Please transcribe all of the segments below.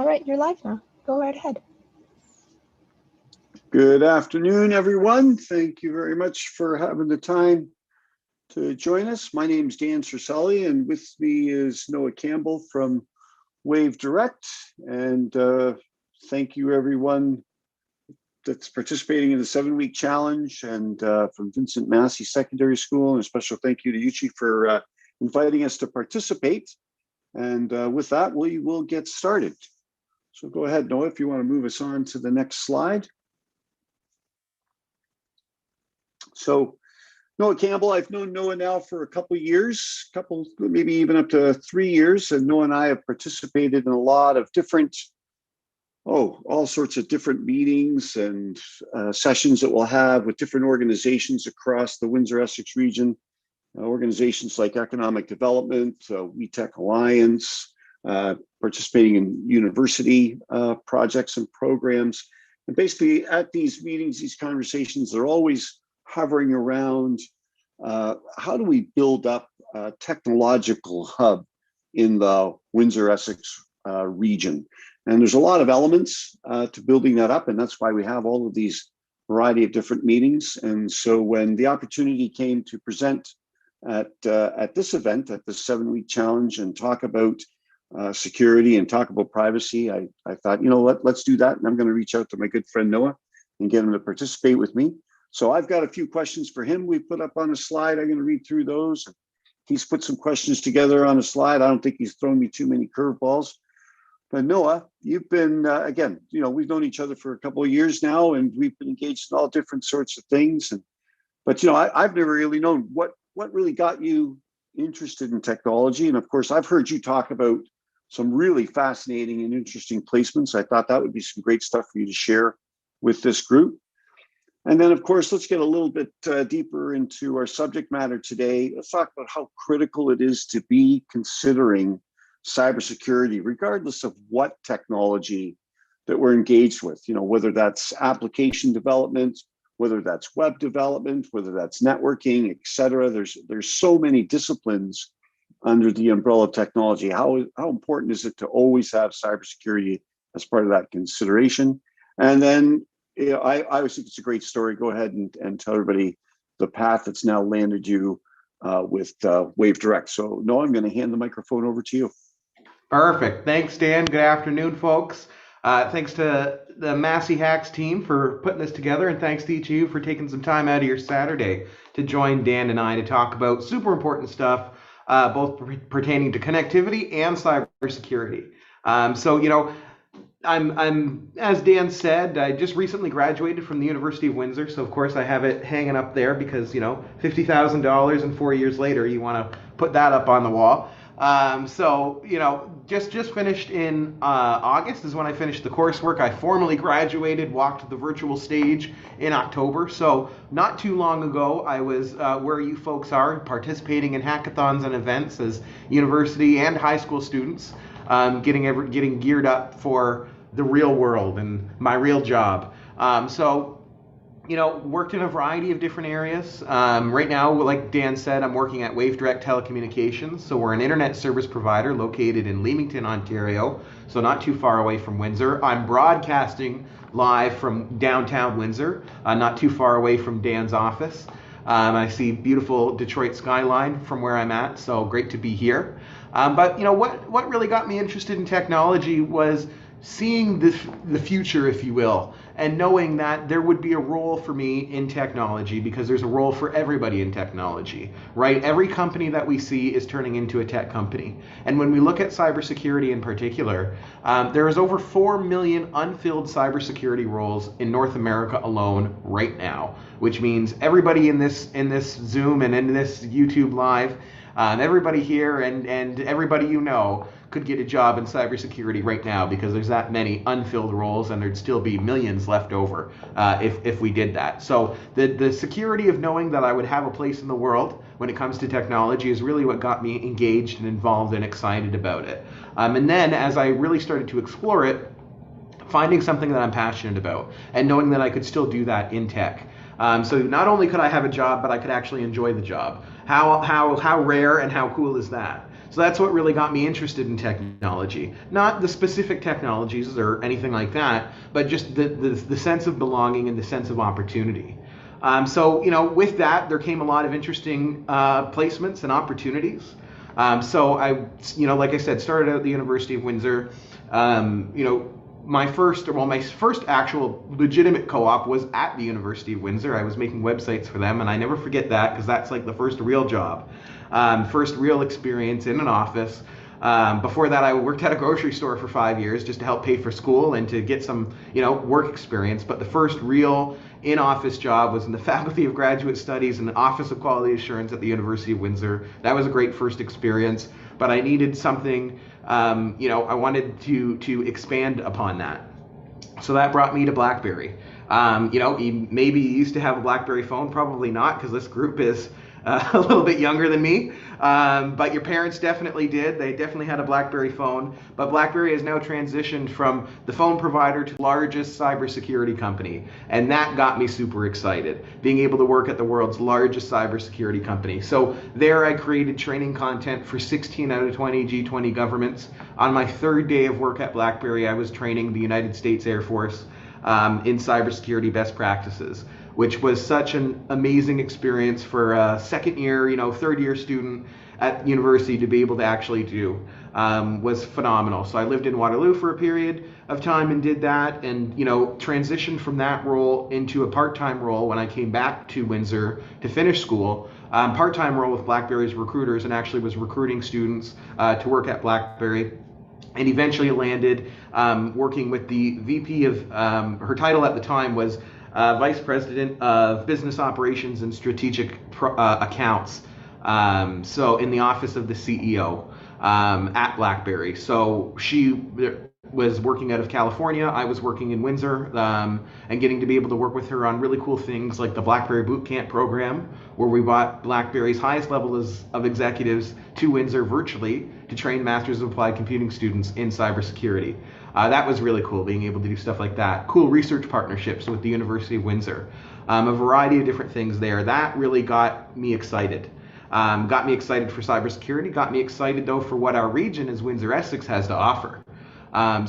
All right, you're live now. Go right ahead. Good afternoon, everyone. Thank you very much for having the time to join us. My name is Dan Cercelli, and with me is Noah Campbell from Wave Direct. And thank you, everyone that's participating in the 7-week challenge, and from Vincent Massey Secondary School. And a special thank you to Yuchi for inviting us to participate. And with that, we will get started. So go ahead, Noah, if you want to move us on to the next slide. So Noah Campbell, I've known Noah now for a couple of years, maybe even up to 3 years. And Noah and I have participated in a lot of different, all sorts of different meetings and sessions that we'll have with different organizations across the Windsor-Essex region. Organizations like Economic Development, We Tech Alliance, participating in university projects and programs. And basically at these meetings, these conversations, they're always hovering around how do we build up a technological hub in the Windsor-Essex region. And there's a lot of elements to building that up, and that's why we have all of these variety of different meetings. And so when the opportunity came to present at this event, at the 7-week challenge, and talk about security and talk about privacy, I thought, let's do that. And I'm going to reach out to my good friend Noah and get him to participate with me. So I've got a few questions for him we put up on a slide. I'm going to read through those. He's put some questions together on a slide. I don't think he's thrown me too many curveballs. But Noah, you've been, again, we've known each other for a couple of years now, and we've been engaged in all different sorts of things. But I've never really known what really got you interested in technology. And of course, I've heard you talk about some really fascinating and interesting placements. I thought that would be some great stuff for you to share with this group. And then, of course, let's get a little bit deeper into our subject matter today. Let's talk about how critical it is to be considering cybersecurity, regardless of what technology that we're engaged with, whether that's application development, whether that's web development, whether that's networking, et cetera. There's so many disciplines under the umbrella of technology. How important is it to always have cybersecurity as part of that consideration? And then, I always think it's a great story. Go ahead and tell everybody the path that's now landed you with Wave Direct. So Noah, I'm going to hand the microphone over to you. Perfect. Thanks, Dan. Good afternoon, folks. Thanks to the Massey Hacks team for putting this together, and thanks to each of you for taking some time out of your Saturday to join Dan and I to talk about super important stuff, both pertaining to connectivity and cybersecurity. I'm as Dan said, I just recently graduated from the University of Windsor, so of course I have it hanging up there because $50,000 and 4 years later you want to put that up on the wall. Just finished in August is when I finished the coursework. I formally graduated, walked the virtual stage in October. So not too long ago, I was where you folks are, participating in hackathons and events as university and high school students, getting geared up for the real world and my real job. Worked in a variety of different areas. Right now, like Dan said, I'm working at Wave Direct Telecommunications. So we're an internet service provider located in Leamington, Ontario, so not too far away from Windsor. I'm broadcasting live from downtown Windsor, not too far away from Dan's office. I see beautiful Detroit skyline from where I'm at, so great to be here. What really got me interested in technology was seeing the future, if you will, and knowing that there would be a role for me in technology because there's a role for everybody in technology, right? Every company that we see is turning into a tech company. And when we look at cybersecurity in particular, there is over 4 million unfilled cybersecurity roles in North America alone right now, which means everybody in this Zoom and in this YouTube Live, everybody here and everybody could get a job in cybersecurity right now because there's that many unfilled roles and there'd still be millions left over if we did that. So the security of knowing that I would have a place in the world when it comes to technology is really what got me engaged and involved and excited about it. And then as I really started to explore it, finding something that I'm passionate about and knowing that I could still do that in tech. So not only could I have a job, but I could actually enjoy the job. How rare and how cool is that? So that's what really got me interested in technology. Not the specific technologies or anything like that, but just the sense of belonging and the sense of opportunity. So, with that, there came a lot of interesting placements and opportunities. So I, like I said, started out at the University of Windsor. My first actual legitimate co-op was at the University of Windsor. I was making websites for them, and I never forget that because that's like the first real job, first real experience in an office. Before that, I worked at a grocery store for 5 years just to help pay for school and to get some, work experience. But the first real in-office job was in the Faculty of Graduate Studies and the Office of Quality Assurance at the University of Windsor. That was a great first experience, but I needed something, I wanted to expand upon that. So that brought me to BlackBerry. Maybe you used to have a BlackBerry phone, probably not, because this group is a little bit younger than me, but your parents definitely did. They definitely had a BlackBerry phone, but BlackBerry has now transitioned from the phone provider to the largest cybersecurity company, and that got me super excited, being able to work at the world's largest cybersecurity company. So there I created training content for 16 out of 20 G20 governments. On my third day of work at BlackBerry, I was training the United States Air Force in cybersecurity best practices, which was such an amazing experience for a second year, third year student at university to be able to actually do. Was phenomenal. So I lived in Waterloo for a period of time and did that, and transitioned from that role into a part-time role when I came back to Windsor to finish school. Part-time role with BlackBerry's recruiters, and actually was recruiting students to work at BlackBerry. And eventually landed working with the VP of, her title at the time was Vice President of Business Operations and Strategic Accounts. So in the office of the CEO at BlackBerry. So she was working out of California. I was working in Windsor, and getting to be able to work with her on really cool things like the BlackBerry Bootcamp program, where we brought BlackBerry's highest levels of executives to Windsor virtually to train Masters of Applied Computing students in cybersecurity. That was really cool, being able to do stuff like that. Cool research partnerships with the University of Windsor. A variety of different things there. That really got me excited. Got me excited for cybersecurity, got me excited though for what our region as Windsor-Essex has to offer. How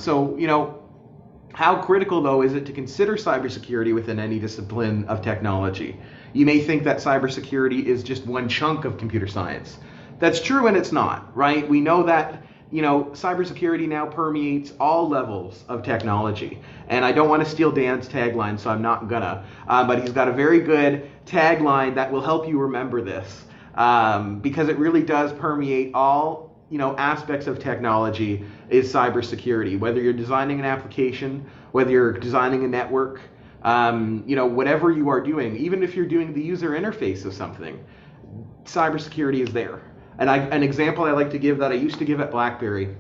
critical though is it to consider cybersecurity within any discipline of technology? You may think that cybersecurity is just one chunk of computer science. That's true and it's not, right? We know that cybersecurity now permeates all levels of technology. And I don't want to steal Dan's tagline, so I'm not gonna, but he's got a very good tagline that will help you remember this. Because it really does permeate all aspects of technology is cybersecurity. Whether you're designing an application, whether you're designing a network, whatever you are doing, even if you're doing the user interface of something, cybersecurity is there. And an example I like to give that I used to give at BlackBerry,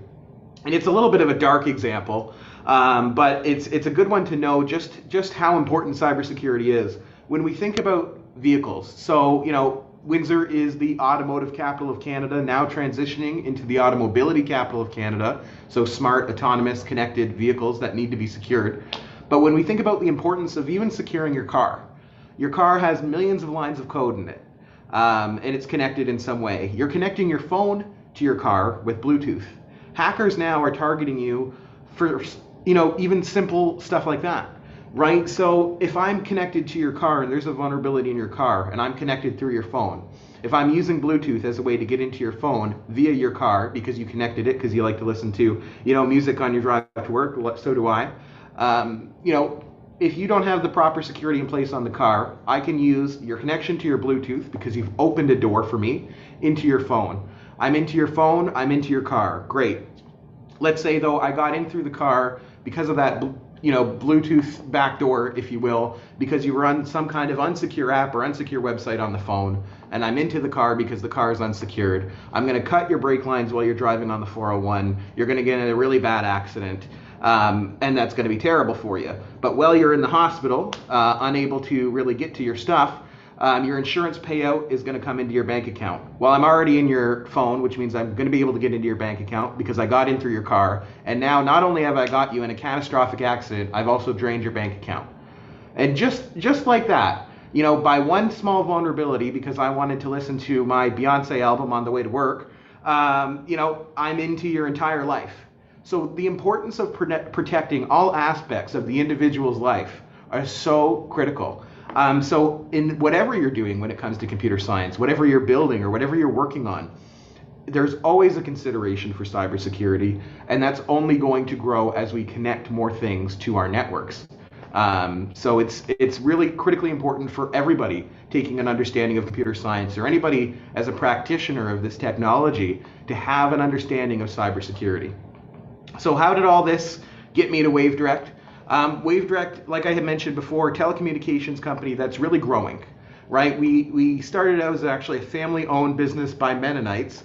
and it's a little bit of a dark example, but it's a good one to know just how important cybersecurity is. When we think about vehicles, so Windsor is the automotive capital of Canada, now transitioning into the automobility capital of Canada, so smart, autonomous, connected vehicles that need to be secured. But when we think about the importance of even securing your car has millions of lines of code in it, and it's connected in some way. You're connecting your phone to your car with Bluetooth. Hackers now are targeting you for even simple stuff like that. Right? So if I'm connected to your car and there's a vulnerability in your car and I'm connected through your phone, if I'm using Bluetooth as a way to get into your phone via your car because you connected it because you like to listen to, music on your drive to work, so do I. If you don't have the proper security in place on the car, I can use your connection to your Bluetooth because you've opened a door for me into your phone. I'm into your phone, I'm into your car. Great. Let's say though I got in through the car because of that Bluetooth backdoor, if you will, because you run some kind of unsecure app or unsecure website on the phone, and I'm into the car because the car is unsecured. I'm going to cut your brake lines while you're driving on the 401. You're going to get in a really bad accident, and that's going to be terrible for you. But while you're in the hospital, unable to really get to your stuff, your insurance payout is going to come into your bank account. Well, I'm already in your phone, which means I'm going to be able to get into your bank account because I got in through your car. And now not only have I got you in a catastrophic accident, I've also drained your bank account. And just like that, by one small vulnerability, because I wanted to listen to my Beyonce album on the way to work, I'm into your entire life. So the importance of protecting all aspects of the individual's life are so critical. So in whatever you're doing when it comes to computer science, whatever you're building or whatever you're working on, there's always a consideration for cybersecurity, and that's only going to grow as we connect more things to our networks. So it's really critically important for everybody taking an understanding of computer science, or anybody as a practitioner of this technology, to have an understanding of cybersecurity. So how did all this get me to WaveDirect? WaveDirect, like I had mentioned before, a telecommunications company that's really growing. Right, we started out as actually a family-owned business by Mennonites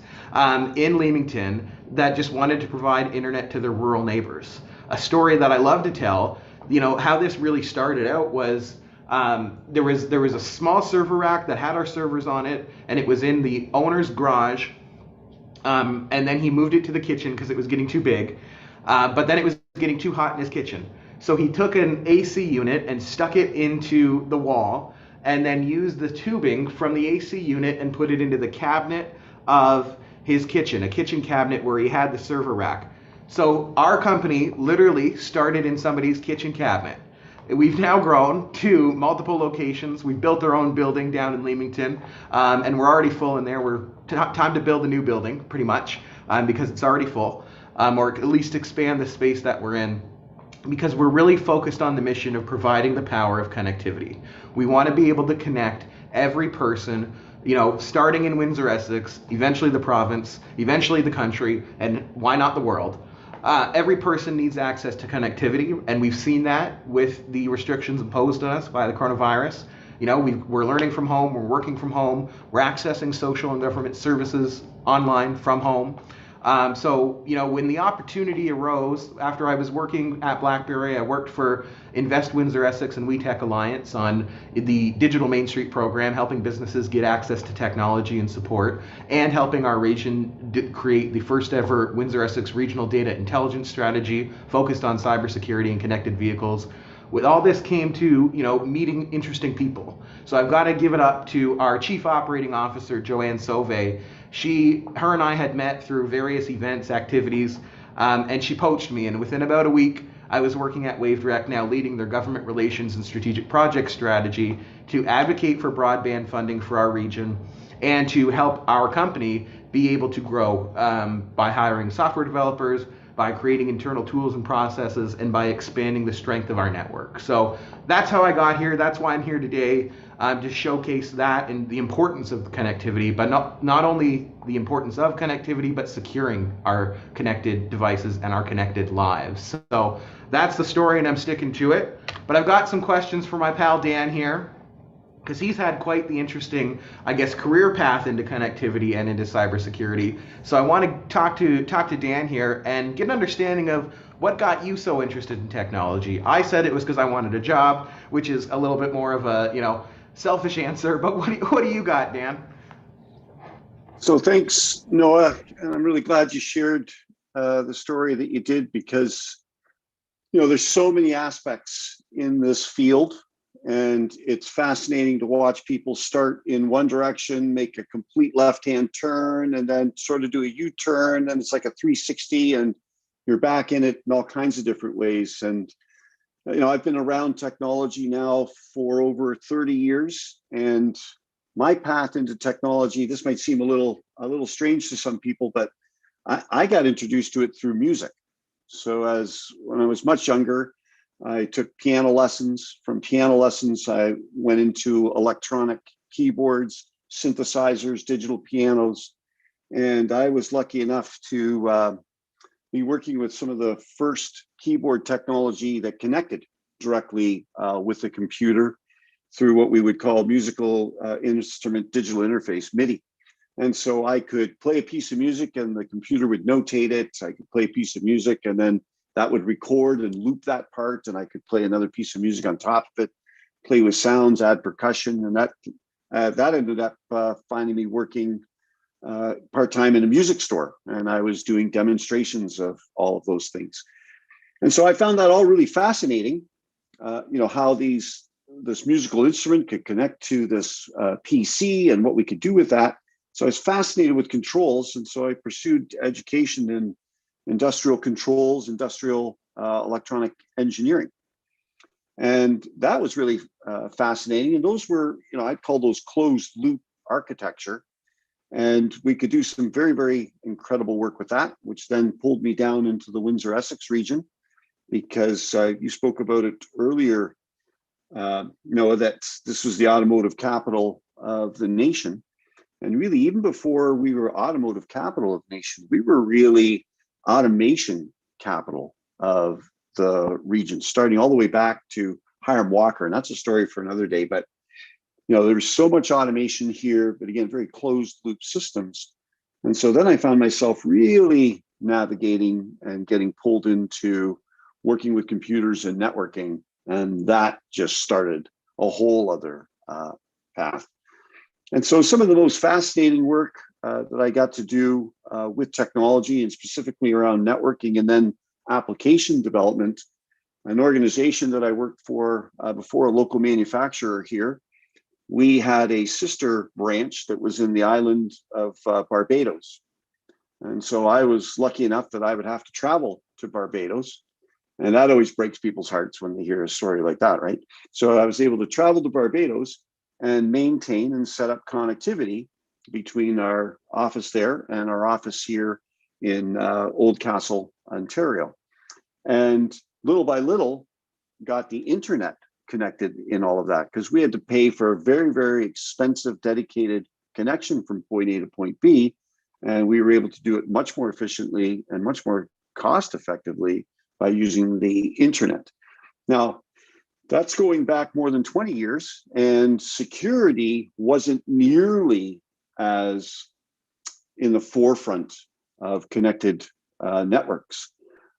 in Leamington that just wanted to provide internet to their rural neighbors. A story that I love to tell. How this really started out was there was a small server rack that had our servers on it, and it was in the owner's garage. And then he moved it to the kitchen because it was getting too big. But then it was getting too hot in his kitchen. So he took an AC unit and stuck it into the wall, and then used the tubing from the AC unit and put it into the cabinet of his kitchen, a kitchen cabinet where he had the server rack. So our company literally started in somebody's kitchen cabinet. We've now grown to multiple locations. We've built our own building down in Leamington, and we're already full in there. We're time to build a new building, pretty much, because it's already full, or at least expand the space that we're in, because we're really focused on the mission of providing the power of connectivity. We want to be able to connect every person, starting in Windsor-Essex, eventually the province, eventually the country, and why not the world. Every person needs access to connectivity, and we've seen that with the restrictions imposed on us by the coronavirus. We're learning from home, we're working from home, we're accessing social and government services online from home. So when the opportunity arose, after I was working at BlackBerry, I worked for Invest Windsor-Essex and WeTech Alliance on the Digital Main Street program, helping businesses get access to technology and support, and helping our region create the first ever Windsor-Essex Regional Data Intelligence Strategy focused on cybersecurity and connected vehicles. With all this came to, meeting interesting people. So I've got to give it up to our Chief Operating Officer, Joanne Sauvé. Her and I had met through various events, activities, and she poached me. And within about a week, I was working at WaveDirect, now leading their government relations and strategic project strategy to advocate for broadband funding for our region and to help our company be able to grow by hiring software developers, by creating internal tools and processes, and by expanding the strength of our network. So that's how I got here. That's why I'm here today, to showcase that and the importance of connectivity, but not only the importance of connectivity, but securing our connected devices and our connected lives. So that's the story, and I'm sticking to it. But I've got some questions for my pal Dan here, because he's had quite the interesting, career path into connectivity and into cybersecurity. So I want to talk to Dan here and get an understanding of what got you so interested in technology. I said it was because I wanted a job, which is a little bit more of a selfish answer. But what do you got, Dan? So thanks, Noah, and I'm really glad you shared the story that you did, because there's so many aspects in this field. And it's fascinating to watch people start in one direction, make a complete left-hand turn, and then sort of do a U-turn, and it's like a 360, and you're back in it in all kinds of different ways. And I've been around technology now for over 30 years, and my path into technology, this might seem a little strange to some people, but I got introduced to it through music. So when I was much younger, I took piano lessons. From piano lessons, I went into electronic keyboards, synthesizers, digital pianos, and I was lucky enough to be working with some of the first keyboard technology that connected directly with the computer through what we would call musical instrument digital interface, MIDI. And so I could play a piece of music and the computer would notate it. I could play a piece of music and then that would record and loop that part, and I could play another piece of music on top of it, play with sounds, add percussion, and that ended up finding me working part-time in a music store, and I was doing demonstrations of all of those things. And so I found that all really fascinating, how this musical instrument could connect to this PC and what we could do with that. So I was fascinated with controls, and so I pursued education in industrial controls, industrial electronic engineering. And that was really fascinating. And those were, I'd call those closed loop architecture. And we could do some very, very incredible work with that, which then pulled me down into the Windsor-Essex region, because you spoke about it earlier, that this was the automotive capital of the nation. And really, even before we were automotive capital of the nation, we were really automation capital of the region, starting all the way back to Hiram Walker. And that's a story for another day. But, there was so much automation here, but again, very closed loop systems. And so then I found myself really navigating and getting pulled into working with computers and networking. And that just started a whole other path. And so some of the most fascinating work that I got to do with technology, and specifically around networking and then application development, an organization that I worked for before, a local manufacturer here, we had a sister branch that was in the island of Barbados. And so I was lucky enough that I would have to travel to Barbados. And that always breaks people's hearts when they hear a story like that, right? So I was able to travel to Barbados and maintain and set up connectivity between our office there and our office here in Oldcastle, Ontario. And little by little, got the internet connected in all of that, because we had to pay for a very, very expensive dedicated connection from point A to point B. And we were able to do it much more efficiently and much more cost effectively by using the internet. Now, that's going back more than 20 years, and security wasn't nearly as in the forefront of connected networks.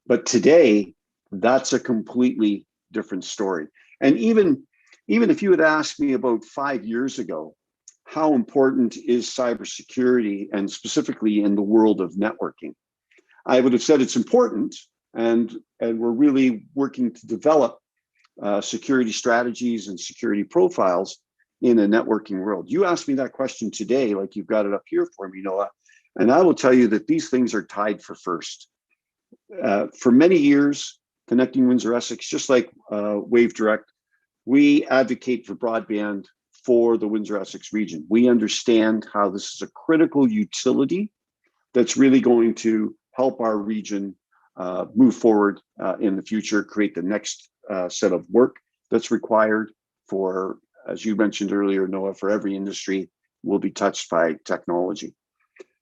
But today, that's a completely different story. And even if you had asked me about 5 years ago, how important is cybersecurity, and specifically in the world of networking, I would have said it's important, and we're really working to develop security strategies and security profiles in a networking world. You asked me that question today, like you've got it up here for me, Noah, and I will tell you that these things are tied for first. For many years, Connecting Windsor-Essex, just like Wave Direct, we advocate for broadband for the Windsor-Essex region. We understand how this is a critical utility that's really going to help our region move forward in the future, create the next set of work that's required for, as you mentioned earlier, Noah, for every industry will be touched by technology.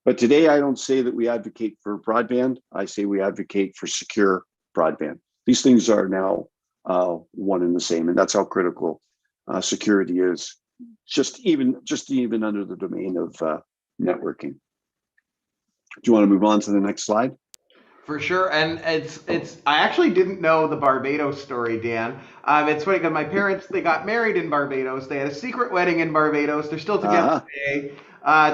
But today, I don't say that we advocate for broadband. I say we advocate for secure broadband. These things are now one and the same, and that's how critical security is, just even under the domain of networking. Do you want to move on to the next slide? For sure, and it's. I actually didn't know the Barbados story, Dan. It's funny because my parents, they got married in Barbados. They had a secret wedding in Barbados. They're still together today,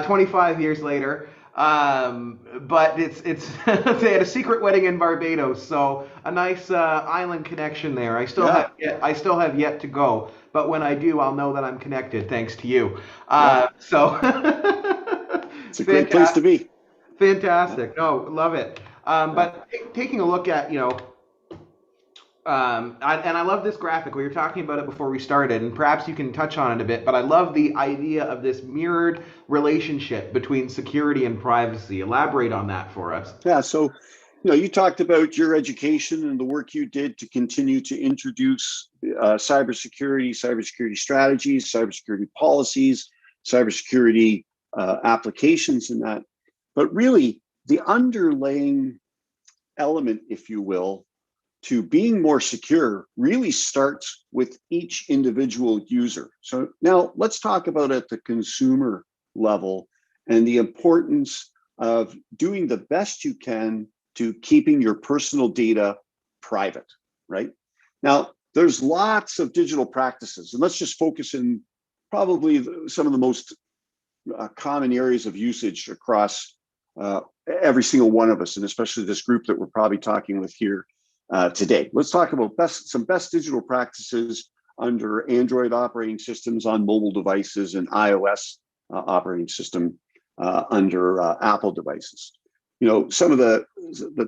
25 years later. But it's they had a secret wedding in Barbados, so a nice island connection there. I still have yet to go, but when I do, I'll know that I'm connected thanks to you. So it's a great place to be. Fantastic. No, love it. But taking a look at, I love this graphic. We were talking about it before we started, and perhaps you can touch on it a bit, but I love the idea of this mirrored relationship between security and privacy. Elaborate on that for us. Yeah, so, you talked about your education and the work you did to continue to introduce cybersecurity strategies, cybersecurity policies, cybersecurity applications in that. But really, the underlying element, if you will, to being more secure really starts with each individual user. So now let's talk about at the consumer level and the importance of doing the best you can to keeping your personal data private, right? Now, there's lots of digital practices, and let's just focus in probably some of the most common areas of usage across every single one of us, and especially this group that we're probably talking with here today. Let's talk about some best digital practices under Android operating systems, on mobile devices, and iOS operating system under Apple devices. Some of the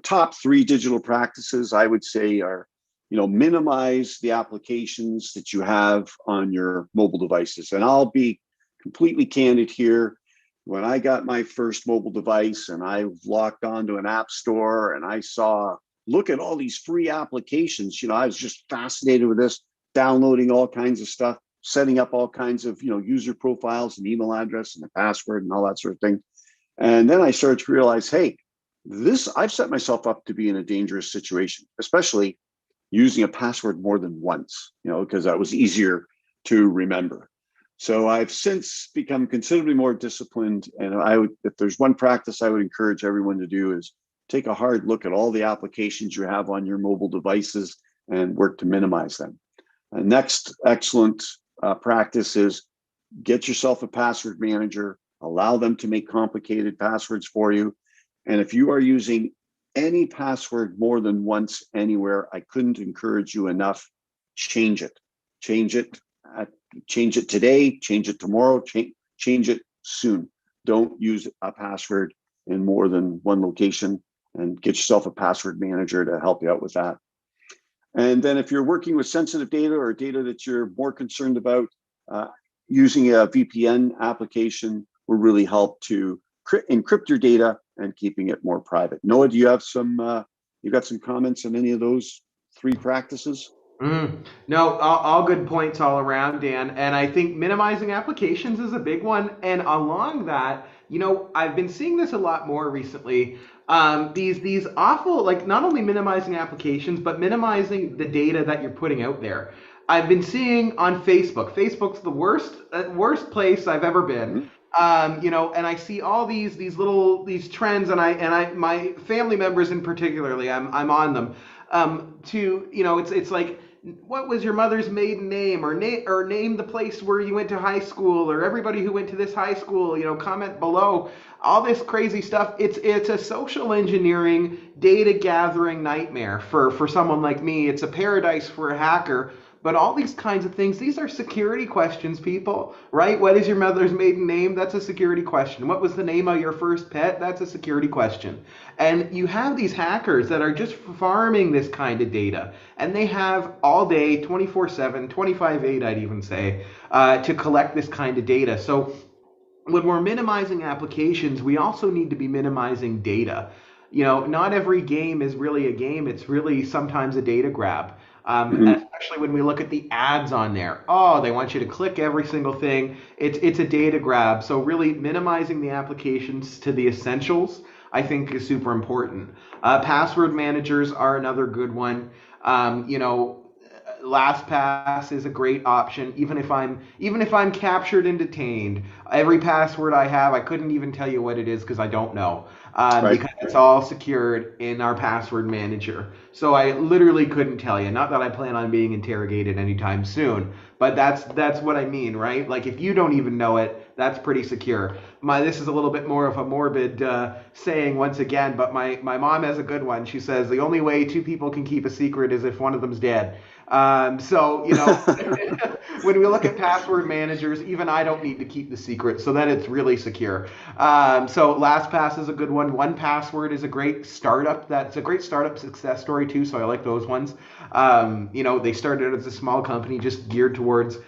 top 3 digital practices I would say are, minimize the applications that you have on your mobile devices. And I'll be completely candid here. When I got my first mobile device and I logged onto an app store and I saw, look at all these free applications, I was just fascinated with this, downloading all kinds of stuff, setting up all kinds of, user profiles and email address and a password and all that sort of thing. And then I started to realize, hey, I've set myself up to be in a dangerous situation, especially using a password more than once, because that was easier to remember. So I've since become considerably more disciplined. And if there's one practice I would encourage everyone to do, is take a hard look at all the applications you have on your mobile devices and work to minimize them. Next excellent practice is get yourself a password manager, allow them to make complicated passwords for you. And if you are using any password more than once anywhere, I couldn't encourage you enough, change it. Change it today, change it tomorrow, change it soon. Don't use a password in more than one location, and get yourself a password manager to help you out with that. And then if you're working with sensitive data or data that you're more concerned about, using a VPN application will really help to encrypt your data and keeping it more private. Noah, do you have you got some comments on any of those 3 practices? No, all good points all around, Dan. And I think minimizing applications is a big one. And along that, I've been seeing this a lot more recently. These awful, like, not only minimizing applications, but minimizing the data that you're putting out there. I've been seeing on Facebook. Facebook's the worst place I've ever been. And I see all these trends, and my family members in particularly, I'm on them. It's like, what was your mother's maiden name, or name the place where you went to high school, or everybody who went to this high school, comment below. All this crazy stuff. It's a social engineering, data gathering nightmare for someone like me. It's a paradise for a hacker. But all these kinds of things, these are security questions, people, right? What is your mother's maiden name? That's a security question. What was the name of your first pet? That's a security question. And you have these hackers that are just farming this kind of data. And they have all day, 24/7, 25/8, I'd even say, to collect this kind of data. So when we're minimizing applications, we also need to be minimizing data. Not every game is really a game. It's really sometimes a data grab. Especially when we look at the ads on there. Oh, they want you to click every single thing. It's a data grab. So really minimizing the applications to the essentials, I think, is super important. Password managers are another good one. LastPass is a great option. Even if I'm captured and detained, every password I have, I couldn't even tell you what it is because I don't know. Right. Because it's all secured in our password manager. So I literally couldn't tell you. Not that I plan on being interrogated anytime soon, but that's what I mean, right? Like, if you don't even know it, that's pretty secure. This is a little bit more of a morbid saying once again, but my mom has a good one. She says the only way 2 people can keep a secret is if one of them's dead. When we look at password managers, even I don't need to keep the secret, so that it's really secure. So LastPass is a good one. 1Password is a great startup. That's a great startup success story too. So I like those ones. They started as a small company just geared towards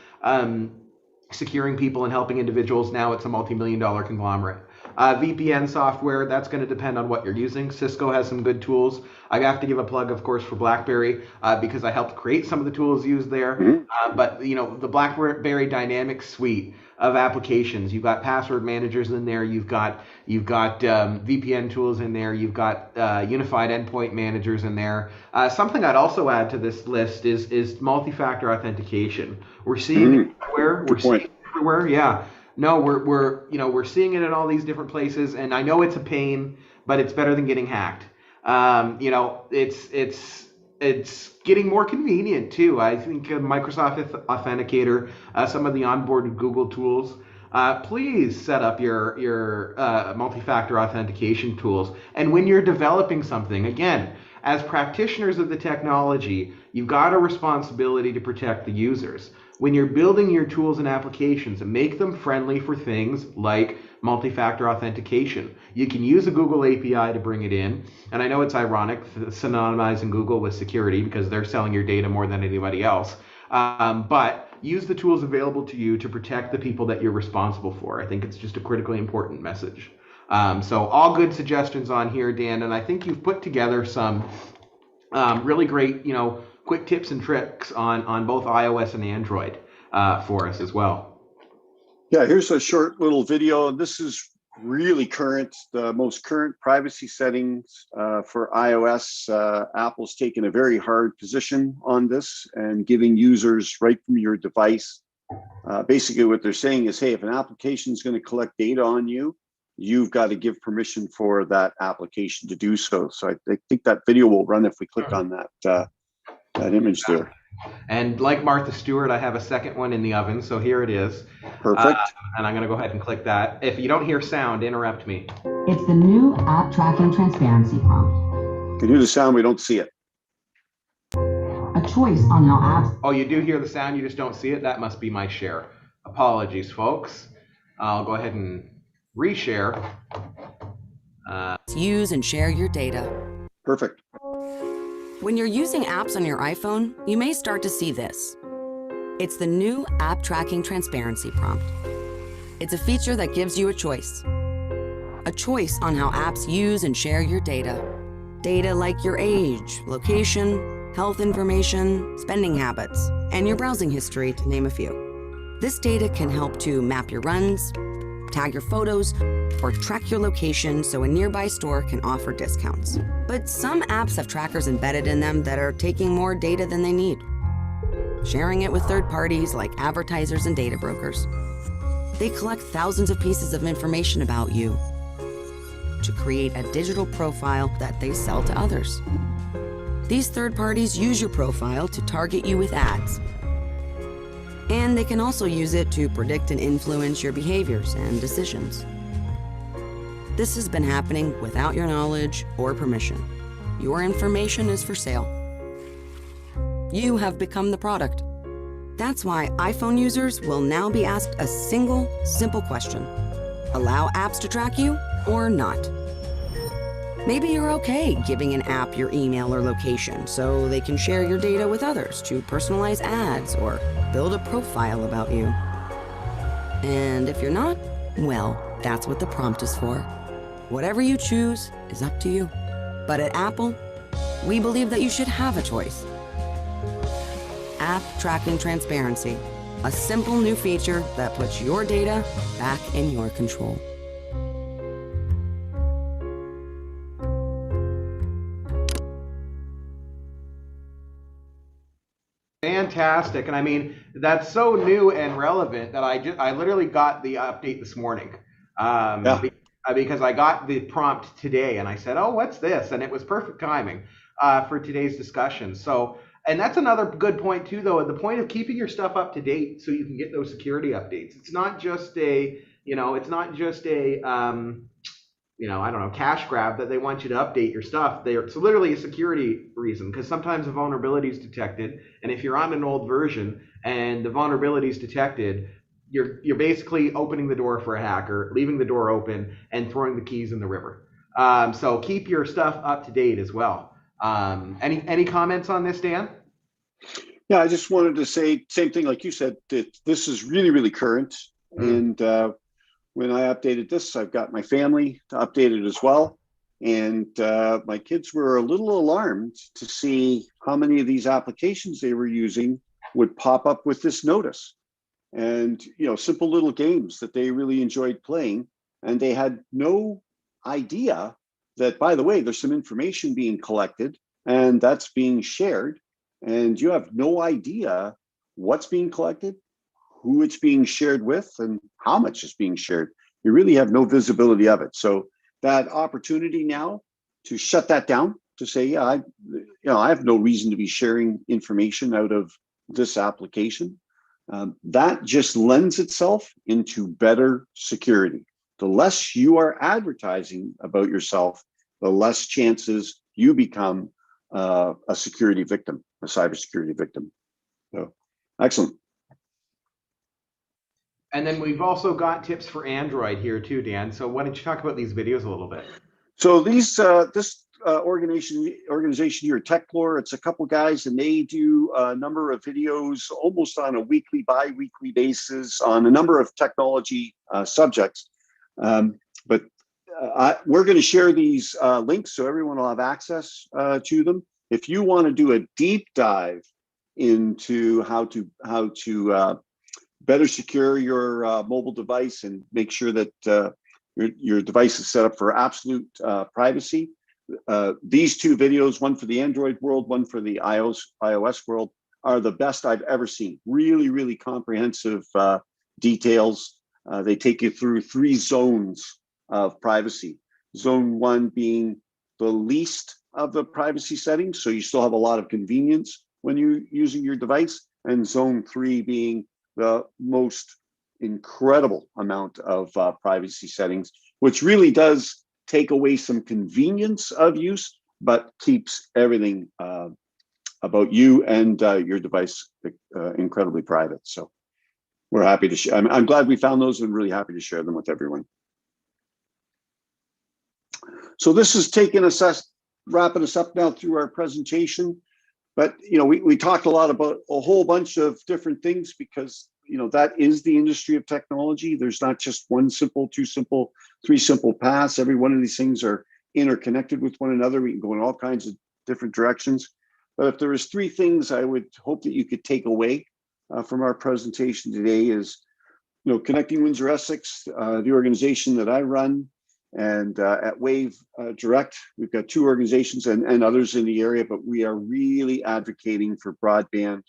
securing people and helping individuals. Now it's a multi-million-dollar conglomerate. VPN software, that's going to depend on what you're using. Cisco has some good tools. I have to give a plug, of course, for BlackBerry because I helped create some of the tools used there. But the BlackBerry Dynamics suite of applications, you've got password managers in there, you've got VPN tools in there, you've got unified endpoint managers in there. Something I'd also add to this list is multi-factor authentication. We're seeing it everywhere. We're seeing it everywhere. Yeah. No, we're seeing it in all these different places, and I know it's a pain, but it's better than getting hacked. It's getting more convenient too. I think Microsoft Authenticator, some of the onboarded Google tools. Please set up your multi-factor authentication tools. And when you're developing something, again, as practitioners of the technology, you've got a responsibility to protect the users. when you're building your tools and applications, make them friendly for things like multi-factor authentication. You can use a Google API to bring it in. And I know it's ironic synonymizing Google with security because they're selling your data more than anybody else. But use the tools available to you to protect the people that you're responsible for. I think it's just a critically important message. So all good suggestions on here, Dan, and I think you've put together some really great, quick tips and tricks on both iOS and Android for us as well. Yeah, here's a short little video. This is really current, the most current privacy settings for iOS. Apple's taken a very hard position on this and giving users right from your device. Basically what they're saying is, hey, if an application is going to collect data on you, you've got to give permission for that application to do so. So I think that video will run if we click on that image there. And like Martha Stewart, I have a second one in the oven, so here it is. Perfect. And I'm going to go ahead and click that. If you don't hear sound, interrupt me. It's the new app tracking transparency prompt. You can hear the sound, we don't see it. A choice on how apps... Oh, you do hear the sound, you just don't see it? That must be my share. Apologies, folks. I'll go ahead and reshare. Use and share your data. Perfect. When you're using apps on your iPhone, you may start to see this. It's the new app tracking transparency prompt. It's a feature that gives you a choice. A choice on how apps use and share your data. Data like your age, location, health information, spending habits, and your browsing history, to name a few. This data can help to map your runs, tag your photos, or track your location so a nearby store can offer discounts. But some apps have trackers embedded in them that are taking more data than they need, sharing it with third parties like advertisers and data brokers. They collect thousands of pieces of information about you to create a digital profile that they sell to others. These third parties use your profile to target you with ads. And they can also use it to predict and influence your behaviors and decisions. This has been happening without your knowledge or permission. Your information is for sale. You have become the product. That's why iPhone users will now be asked a single, simple question. Allow apps to track you or not? Maybe you're okay giving an app your email or location so they can share your data with others to personalize ads or build a profile about you. And if you're not, well, that's what the prompt is for. Whatever you choose is up to you. But at Apple, we believe that you should have a choice. App tracking transparency, a simple new feature that puts your data back in your control. Fantastic. And I mean, that's so new and relevant that I literally got the update this morning. Because I got the prompt today and I said, oh, what's this? And it was perfect timing for today's discussion. So, and that's another good point too, though, the point of keeping your stuff up to date so you can get those security updates. It's not just a, I don't know, cash grab that they want you to update your stuff. It's literally a security reason, because sometimes a vulnerability is detected. And if you're on an old version and the vulnerability is detected, you're basically opening the door for a hacker, leaving the door open and throwing the keys in the river. So keep your stuff up to date as well. Any comments on this, Dan? Yeah, I just wanted to say same thing like you said, that this is really, really current. And when I updated this, I've got my family updated as well. And my kids were a little alarmed to see how many of these applications they were using would pop up with this notice. And, simple little games that they really enjoyed playing. And they had no idea that, by the way, there's some information being collected and that's being shared. And you have no idea what's being collected, who it's being shared with, and how much is being shared. You really have no visibility of it. So that opportunity now to shut that down, to say, yeah, I have no reason to be sharing information out of this application. That just lends itself into better security. The less you are advertising about yourself, the less chances you become a security victim, a cybersecurity victim. So, excellent. And then we've also got tips for Android here too, Dan. So why don't you talk about these videos a little bit? So this organization here, TechLore, it's a couple guys, and they do a number of videos almost on a weekly, bi-weekly basis on a number of technology subjects. But we're going to share these links so everyone will have access to them. If you want to do a deep dive into how to better secure your mobile device and make sure that your device is set up for absolute privacy, these two videos, one for the Android world, one for the iOS world, are the best I've ever seen. Really, really comprehensive details. They take you through 3 zones of privacy. Zone 1 being the least of the privacy settings, so you still have a lot of convenience when you're using your device, and Zone 3 being the most incredible amount of privacy settings, which really does take away some convenience of use, but keeps everything about you and your device incredibly private. So we're happy to share. I'm glad we found those and really happy to share them with everyone. So this is wrapping us up now through our presentation. But we talked a lot about a whole bunch of different things because that is the industry of technology. There's not just one simple, two simple, three simple paths. Every one of these things are interconnected with one another. We can go in all kinds of different directions. But if there was 3 things I would hope that you could take away from our presentation today is, connecting Windsor-Essex, the organization that I run, and at Wave Direct, we've got 2 organizations and others in the area, but we are really advocating for broadband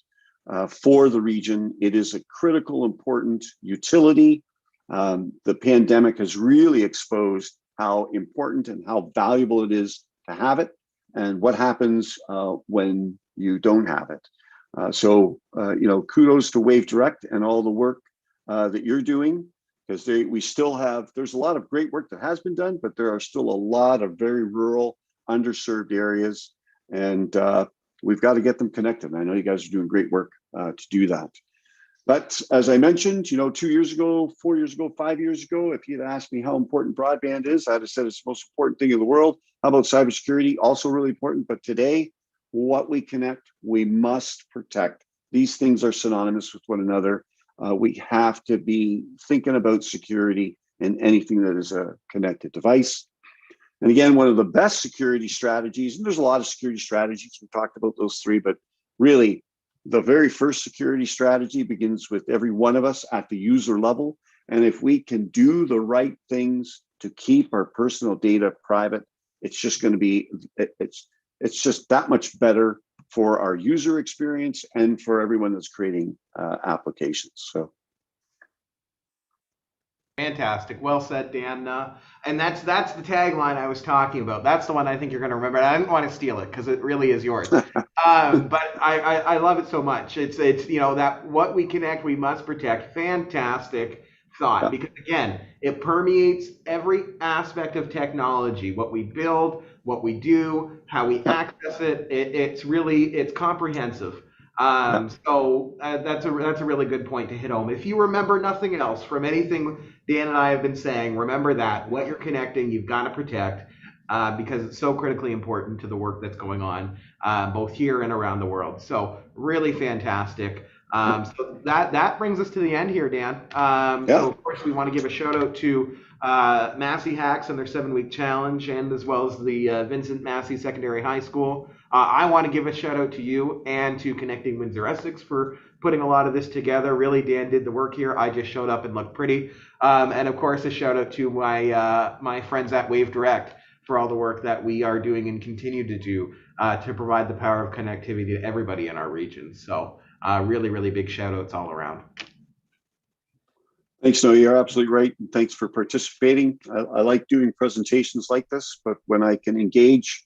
for the region. It is a critical, important utility. The pandemic has really exposed how important and how valuable it is to have it, and what happens when you don't have it. So kudos to Wave Direct and all the work that you're doing, because there's a lot of great work that has been done, but there are still a lot of very rural, underserved areas, and we've got to get them connected. And I know you guys are doing great work to do that. But as I mentioned, 2 years ago, 4 years ago, 5 years ago, if you'd asked me how important broadband is, I'd have said it's the most important thing in the world. How about cybersecurity? Also really important. But today, what we connect, we must protect. These things are synonymous with one another. We have to be thinking about security in anything that is a connected device. And again, one of the best security strategies, and there's a lot of security strategies, we talked about those 3, but really the very first security strategy begins with every one of us at the user level. And if we can do the right things to keep our personal data private, it's just going to be, it's just that much better for our user experience and for everyone that's creating applications. So. Fantastic. Well said, Dan. And that's the tagline I was talking about. That's the one I think you're going to remember. And I didn't want to steal it because it really is yours. But I love it so much. It's that what we connect, we must protect. Fantastic thought. Yeah. Because again, it permeates every aspect of technology. What we build, what we do, how we access it. It's comprehensive. So that's a really good point to hit home. If you remember nothing else from anything Dan and I have been saying, remember that what you're connecting, you've got to protect because it's so critically important to the work that's going on both here and around the world. So really fantastic. So that brings us to the end here, Dan. So of course we want to give a shout out to Massey Hacks and their 7-week challenge, and as well as the Vincent Massey Secondary High School. I want to give a shout out to you and to Connecting Windsor-Essex for putting a lot of this together. Really, Dan did the work here. I just showed up and looked pretty. And of course, a shout out to my friends at Wave Direct for all the work that we are doing and continue to do to provide the power of connectivity to everybody in our region. So really, really big shout outs all around. Thanks, Noah. You're absolutely right. And thanks for participating. I like doing presentations like this, but when I can engage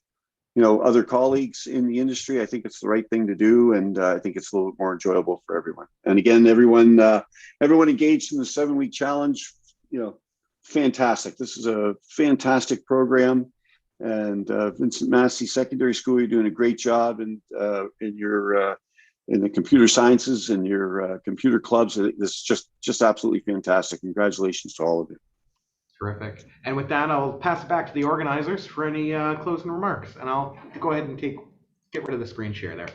other colleagues in the industry, I think it's the right thing to do, and I think it's a little bit more enjoyable for everyone. And again, everyone engaged in the 7-week challenge, fantastic. This is a fantastic program, and Vincent Massey Secondary School, you're doing a great job in in the computer sciences and your computer clubs. It's just absolutely fantastic. Congratulations to all of you. Terrific. And with that, I'll pass it back to the organizers for any closing remarks, and I'll go ahead and get rid of the screen share there.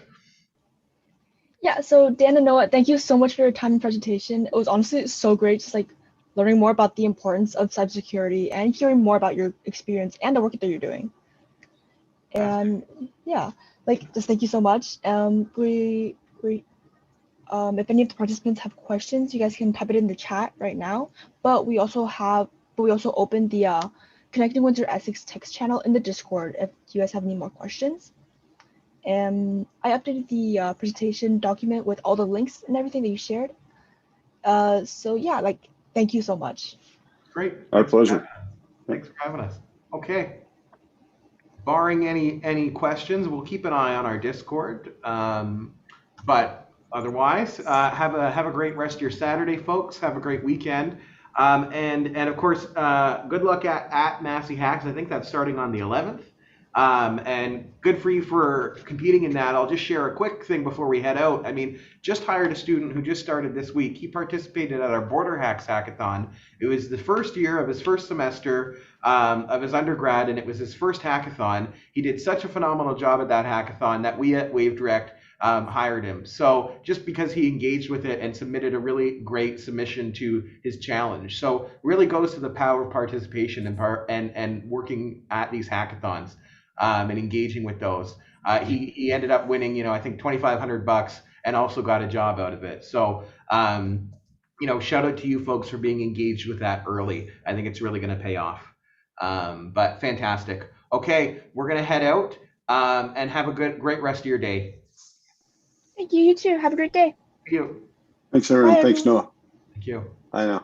Yeah, so Dan and Noah, thank you so much for your time and presentation. It was honestly so great, just like learning more about the importance of cybersecurity and hearing more about your experience and the work that you're doing. And yeah, like just thank you so much. If any of the participants have questions, you guys can type it in the chat right now. But we also opened the Connecting Windsor-Essex text channel in the Discord if you guys have any more questions. And I updated the presentation document with all the links and everything that you shared. So yeah, like, thank you so much. Great. Our pleasure. Thanks for having us. Okay. Barring any questions, we'll keep an eye on our Discord. But otherwise, have a great rest of your Saturday, folks. Have a great weekend. And of course, good luck at Massey Hacks. I think that's starting on the 11th. And good for you for competing in that. I'll just share a quick thing before we head out. I mean, just hired a student who just started this week. He participated at our Border Hacks Hackathon. It was the first year of his first semester of his undergrad, and it was his first hackathon. He did such a phenomenal job at that hackathon that we at WaveDirect hired him. So just because he engaged with it and submitted a really great submission to his challenge. So really goes to the power of participation and working at these hackathons. And engaging with those. He ended up winning, I think $2,500 and also got a job out of it. So, shout out to you folks for being engaged with that early. I think it's really going to pay off. But fantastic. Okay, we're going to head out and have a great rest of your day. Thank you. You too. Have a great day. Thank you. Thanks, everyone. Bye, Thanks, everyone. Noah. Thank you. I know.